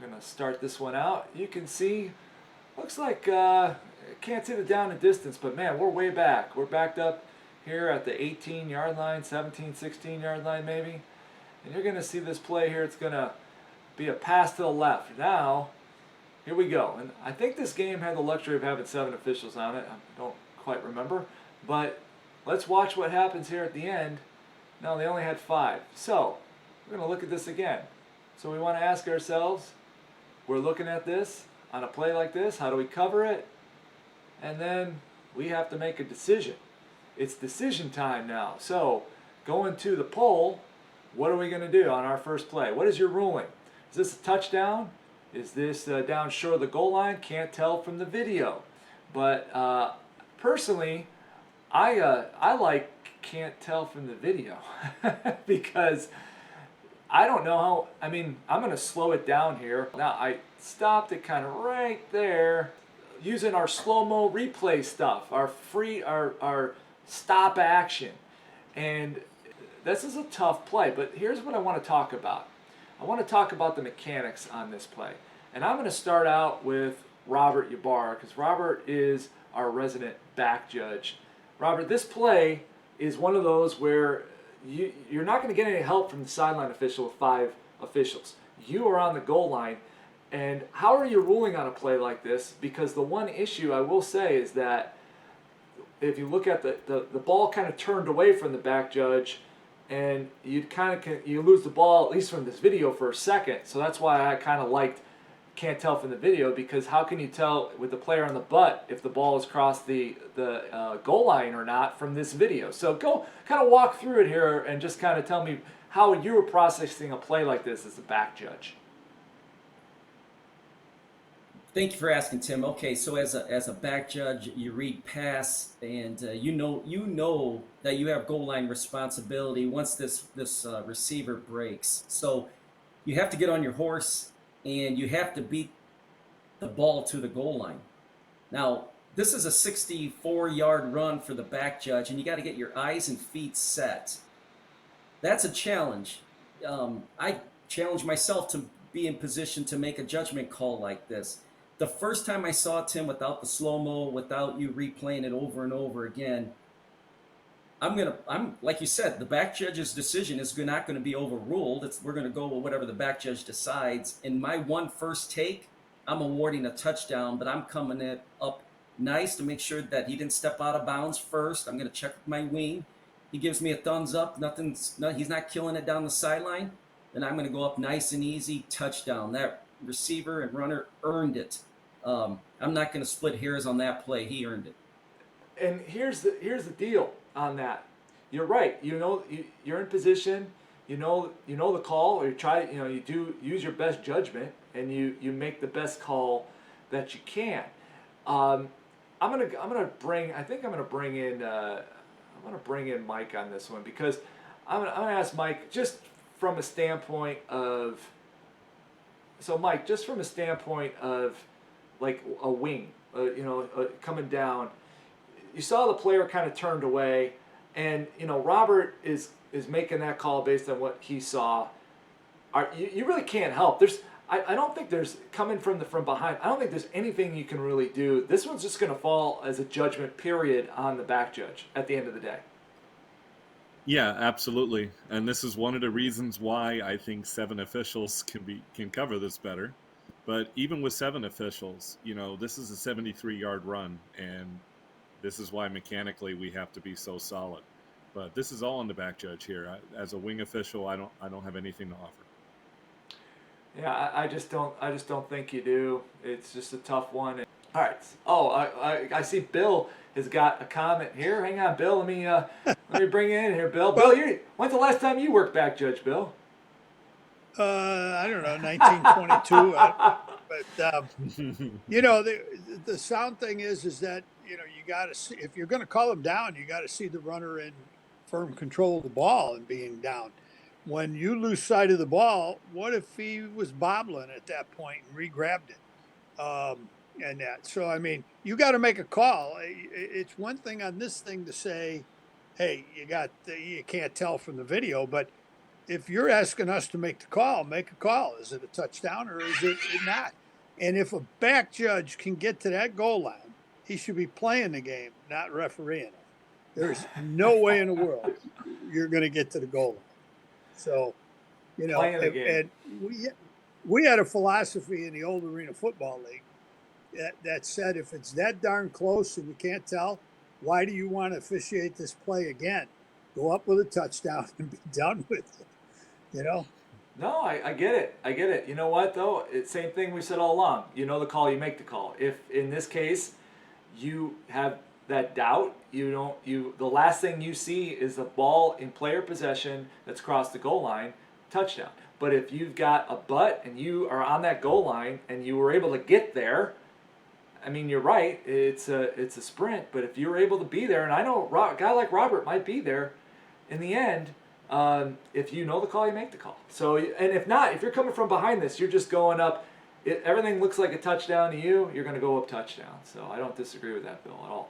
We're going to start this one out. You can see, looks like, can't see the down and distance, but man, we're way back. We're backed up here at the 18-yard line, 17, 16-yard line maybe. And you're going to see this play here. It's going to be a pass to the left. Now, here we go. And I think this game had the luxury of having 7 officials on it. I don't quite remember. But let's watch what happens here at the end. No, they only had 5. So, we're going to look at this again. So we want to ask ourselves, we're looking at this on a play like this. How do we cover it? And then we have to make a decision. It's decision time now. So, going to the poll, what are we going to do on our first play? What is your ruling? Is this a touchdown? Is this down short of the goal line? Can't tell from the video. But personally, I like can't tell from the video because I don't know how. I mean, I'm going to slow it down here. Now I stopped it kind of right there, using our slow-mo replay stuff, our stop action, and this is a tough play. But here's what I want to talk about. I want to talk about the mechanics on this play. And I'm going to start out with Robert Ybarra because Robert is our resident back judge. Robert, this play is one of those where you're not going to get any help from the sideline official with 5 officials. You are on the goal line. And how are you ruling on a play like this? Because the one issue I will say is that if you look at the ball kind of turned away from the back judge, and you lose the ball, at least from this video, for a second. So that's why I kind of liked can't tell from the video, because how can you tell with the player on the butt if the ball has crossed the goal line or not from this video? So go kind of walk through it here and just kind of tell me how you were processing a play like this as a back judge. Thank you for asking, Tim. Okay, so as a back judge, you read pass, and you know that you have goal line responsibility once this receiver breaks. So you have to get on your horse, and you have to beat the ball to the goal line. Now, this is a 64-yard run for the back judge, and you got to get your eyes and feet set. That's a challenge. I challenge myself to be in position to make a judgment call like this. The first time I saw it, Tim, without the slow-mo, without you replaying it over and over again, I'm like you said, the back judge's decision is not going to be overruled. We're going to go with whatever the back judge decides. In my first take, I'm awarding a touchdown, but I'm coming it up nice to make sure that he didn't step out of bounds first. I'm going to check with my wing. He gives me a thumbs up. He's not killing it down the sideline. Then I'm going to go up nice and easy, touchdown. That receiver and runner earned it. I'm not going to split hairs on that play. He earned it. And here's the deal on that. You're right. You're in position. You know the call, or you do use your best judgment, and you make the best call that you can. I'm gonna bring in Mike on this one, because I'm gonna ask Mike just from a standpoint of. So Mike, just from a standpoint of like a wing, coming down, you saw the player kind of turned away, and Robert is making that call based on what he saw. You really can't help. I don't think there's coming from behind. I don't think there's anything you can really do. This one's just going to fall as a judgment period on the back judge at the end of the day. Yeah, absolutely. And this is one of the reasons why I think 7 officials can cover this better. But even with 7 officials, this is a 73-yard run, and this is why mechanically we have to be so solid. But this is all on the back judge here. As a wing official, I don't have anything to offer. Yeah, I just don't think you do. It's just a tough one. All right. Oh, I see Bill has got a comment here. Hang on, Bill. Let me bring you in here, Bill. Bill, when's the last time you worked back judge, Bill? I don't know, 1922. But the sound thing is that you got to see, if you're going to call him down, you got to see the runner in firm control of the ball and being down. When you lose sight of the ball, what if he was bobbling at that point and re-grabbed it? And that. So, I mean, you got to make a call. It's one thing on this thing to say, hey, you can't tell from the video, but if you're asking us to make the call, make a call. Is it a touchdown or is it not? And if a back judge can get to that goal line, he should be playing the game, not refereeing it. There's no way in the world you're going to get to the goal line. So, Playing the game. and we had a philosophy in the old Arena Football League that said if it's that darn close and you can't tell, why do you want to officiate this play again? Go up with a touchdown and be done with it. No, I get it. I get it. You know what though? It's same thing we said all along. You know the call, you make the call. If in this case you have that doubt, the last thing you see is the ball in player possession that's crossed the goal line, touchdown. But if you've got a butt and you are on that goal line and you were able to get there, I mean, you're right. It's a sprint, but if you were able to be there, and I know a guy like Robert might be there, in the end, if you know the call, you make the call. So, and if not, if you're coming from behind this, you're just going up. Everything looks like a touchdown to you. You're going to go up touchdown. So I don't disagree with that, Bill, at all.